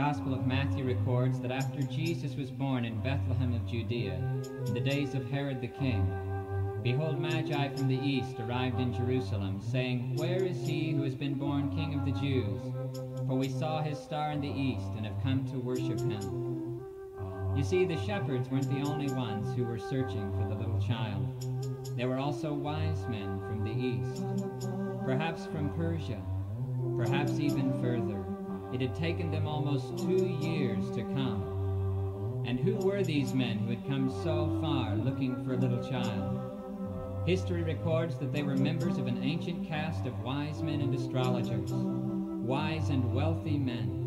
Gospel of Matthew records that after Jesus was born in Bethlehem of Judea, in the days of Herod the king, behold, Magi from the east arrived in Jerusalem, saying, "Where is he who has been born King of the Jews? For we saw his star in the east and have come to worship him." You see, the shepherds weren't the only ones who were searching for the little child. There were also wise men from the east, perhaps from Persia, perhaps even further. It had taken them almost 2 years to come. And who were these men who had come so far looking for a little child? History records that they were members of an ancient caste of wise men and astrologers, wise and wealthy men.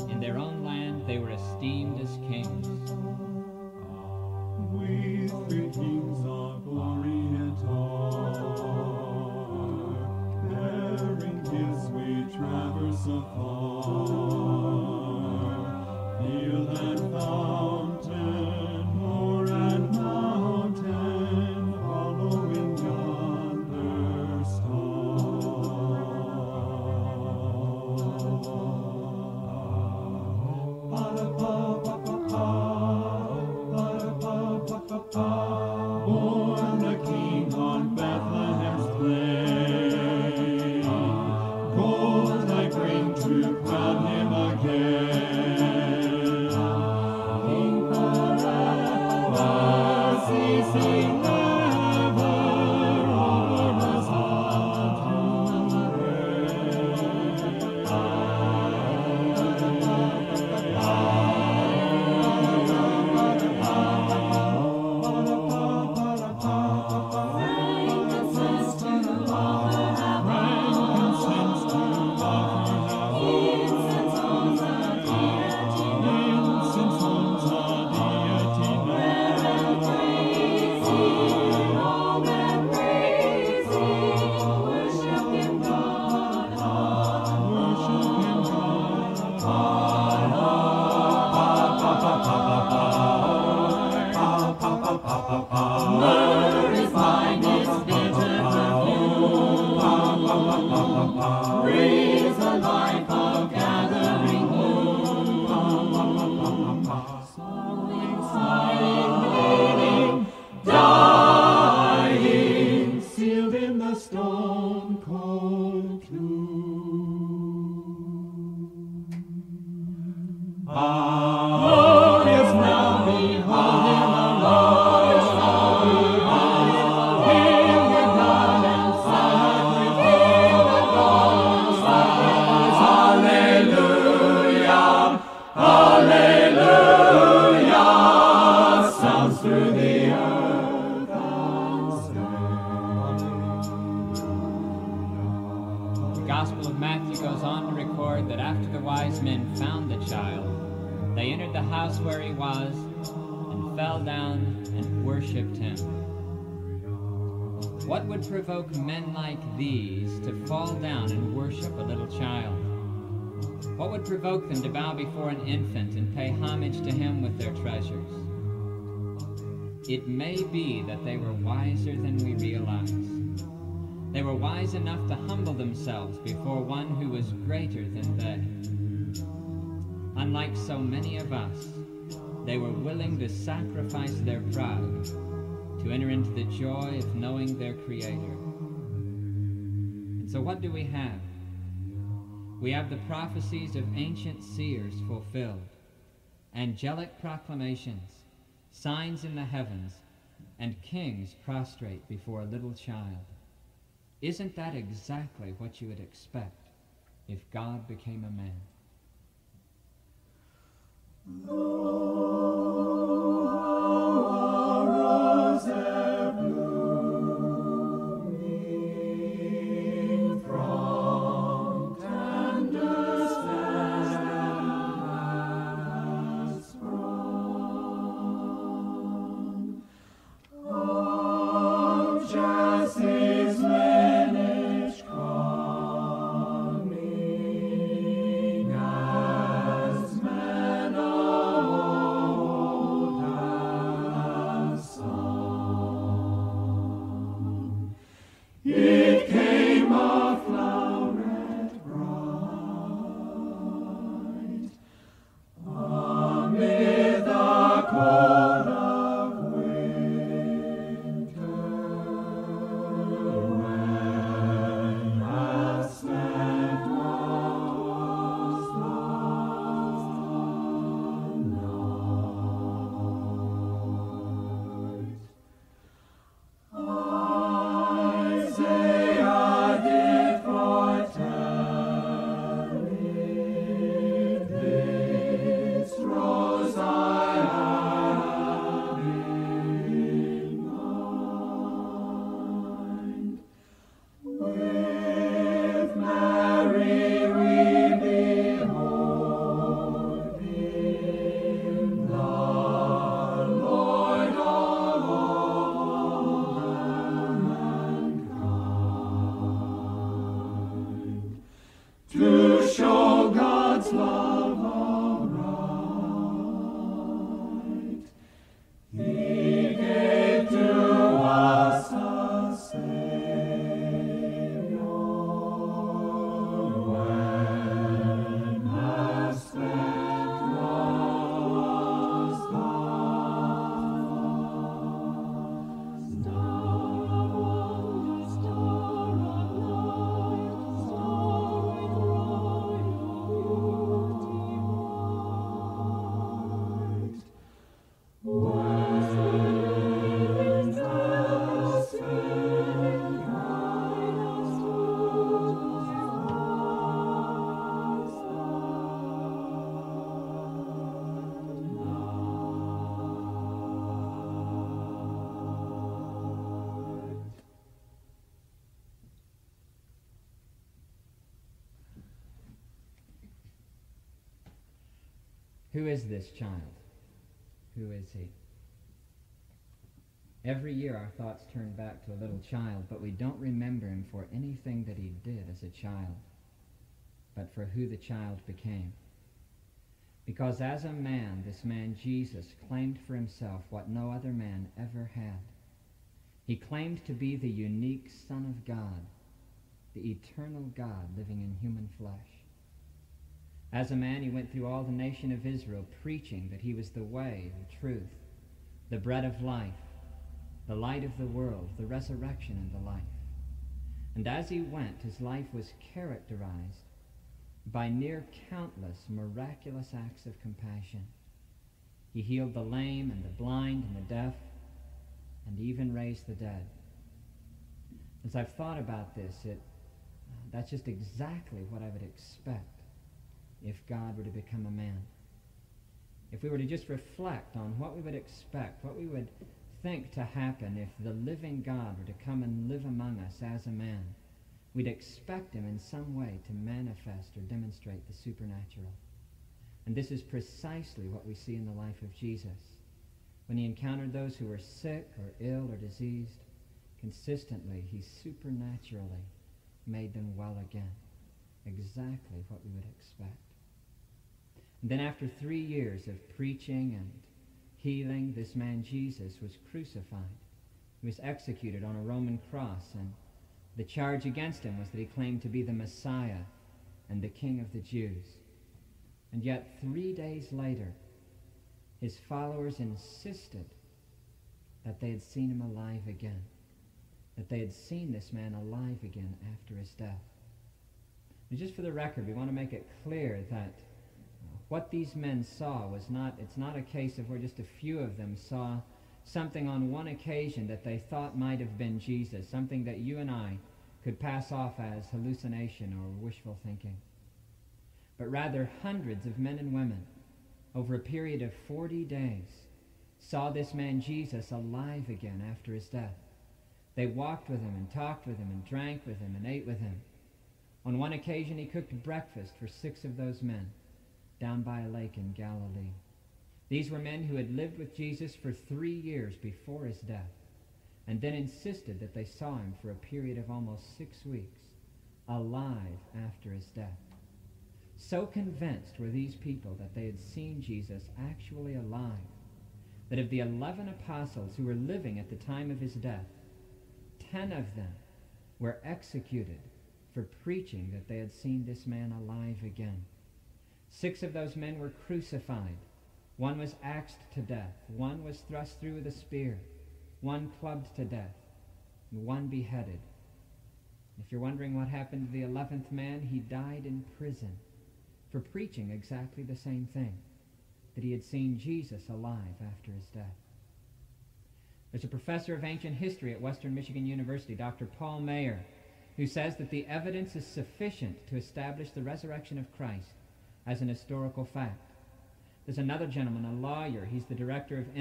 In their own land, they were esteemed as kings. We three kings of Orient are, bearing gifts we traverse afar. Field and fountain, moor and mountain, following yonder star. Born a king on Bethlehem's plain, gold I bring to crown him again. King forever, ceasing never, over us all to Myrrh is mine, its bitter perfume, breathes the life of gathering bloom. Sowing, sighing, bleeding, dying, sealed in the stone cold tomb. Glorious now, behold him alone. Hallelujah, sounds through the earth and sky. The Gospel of Matthew goes on to record that after the wise men found the child, they entered the house where he was and fell down and worshipped him. What would provoke men like these to fall down and worship a little child? What would provoke them to bow before an infant and pay homage to him with their treasures? It may be that they were wiser than we realize. They were wise enough to humble themselves before one who was greater than they. Unlike so many of us, they were willing to sacrifice their pride to enter into the joy of knowing their Creator. And so what do we have? We have the prophecies of ancient seers fulfilled, angelic proclamations, signs in the heavens, and kings prostrate before a little child. Isn't that exactly what you would expect if God became a man? Coming as man of Who is this child? Who is he? Every year our thoughts turn back to a little child, but we don't remember him for anything that he did as a child, but for who the child became. Because as a man, this man Jesus claimed for himself what no other man ever had. He claimed to be the unique Son of God, the eternal God living in human flesh. As a man, he went through all the nation of Israel preaching that he was the way, the truth, the bread of life, the light of the world, the resurrection and the life. And as he went, his life was characterized by near countless miraculous acts of compassion. He healed the lame and the blind and the deaf, and even raised the dead. As I've thought about this, that's just exactly what I would expect if God were to become a man. If we were to just reflect on what we would expect, what we would think to happen if the living God were to come and live among us as a man, we'd expect him in some way to manifest or demonstrate the supernatural. And this is precisely what we see in the life of Jesus. When he encountered those who were sick or ill or diseased, consistently he supernaturally made them well again. Exactly what we would expect. And then after 3 years of preaching and healing, this man Jesus was crucified. He was executed on a Roman cross, and the charge against him was that he claimed to be the Messiah and the King of the Jews. And yet 3 days later, his followers insisted that they had seen him alive again, that they had seen this man alive again after his death. And just for the record, we want to make it clear that what these men saw was it's not a case of where just a few of them saw something on one occasion that they thought might have been Jesus, something that you and I could pass off as hallucination or wishful thinking. But rather, hundreds of men and women, over a period of 40 days, saw this man Jesus alive again after his death. They walked with him and talked with him and drank with him and ate with him. On one occasion, he cooked breakfast for 6 of those men down by a lake in Galilee. These were men who had lived with Jesus for 3 years before his death, and then insisted that they saw him for a period of almost 6 weeks, alive after his death. So convinced were these people that they had seen Jesus actually alive, that of the 11 apostles who were living at the time of his death, 10 of them were executed for preaching that they had seen this man alive again. 6 of those men were crucified. 1 was axed to death. 1 was thrust through with a spear. 1 clubbed to death. And 1 beheaded. If you're wondering what happened to the 11th man, he died in prison for preaching exactly the same thing, that he had seen Jesus alive after his death. There's a professor of ancient history at Western Michigan University, Dr. Paul Mayer, who says that the evidence is sufficient to establish the resurrection of Christ as an historical fact. There's another gentleman, a lawyer. He's the director of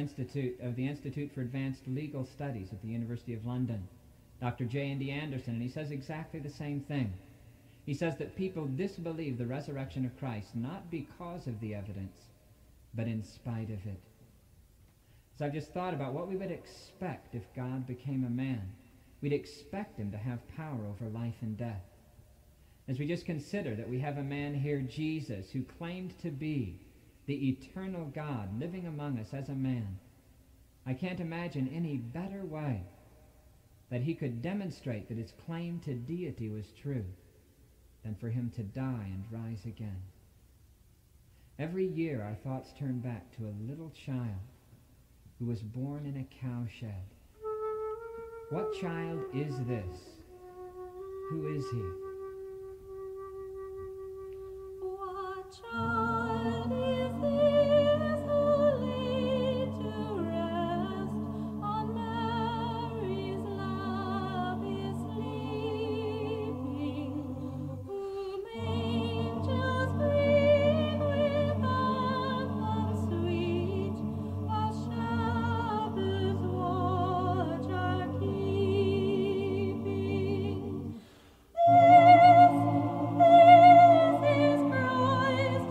the Institute for Advanced Legal Studies at the University of London, Dr. J.N.D. Anderson, and he says exactly the same thing. He says that people disbelieve the resurrection of Christ not because of the evidence, but in spite of it. So I've just thought about what we would expect if God became a man. We'd expect him to have power over life and death. As we just consider that we have a man here, Jesus, who claimed to be the eternal God living among us as a man, I can't imagine any better way that he could demonstrate that his claim to deity was true than for him to die and rise again. Every year our thoughts turn back to a little child who was born in a cowshed. What child is this? Who is he? What child is this who laid to rest on Mary's lap is sleeping, whom angels bring with anthems sweet, while shepherds watch are keeping? This is Christ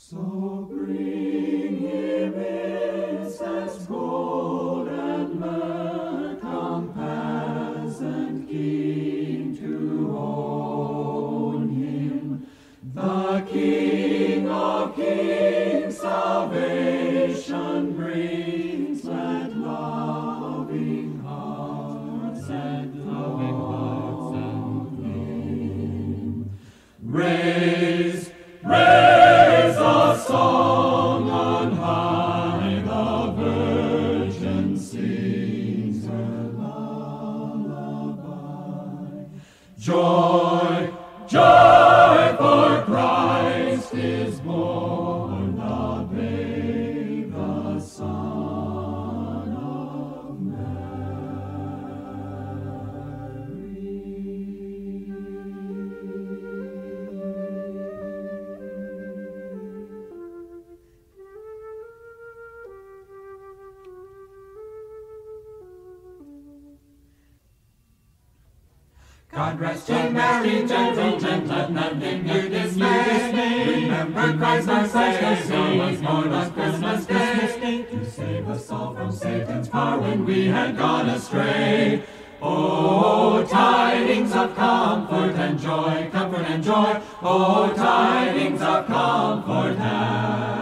So bring him incense, gold, and myrrh, come peasant king to own him. The King of kings salvation brings, let loving hearts and thoughts of him. Raise, raise a song on high, the Virgin sings her lullaby. Joy, joy, for Christ is born, the babe, the Son of God rest ye merry, gentle, let nothing you dismay. Remember Christ our Savior was born on Christmas Day, to save us all from Satan's power when we had gone astray. Oh, tidings of comfort and joy, comfort and joy. Oh, tidings of comfort and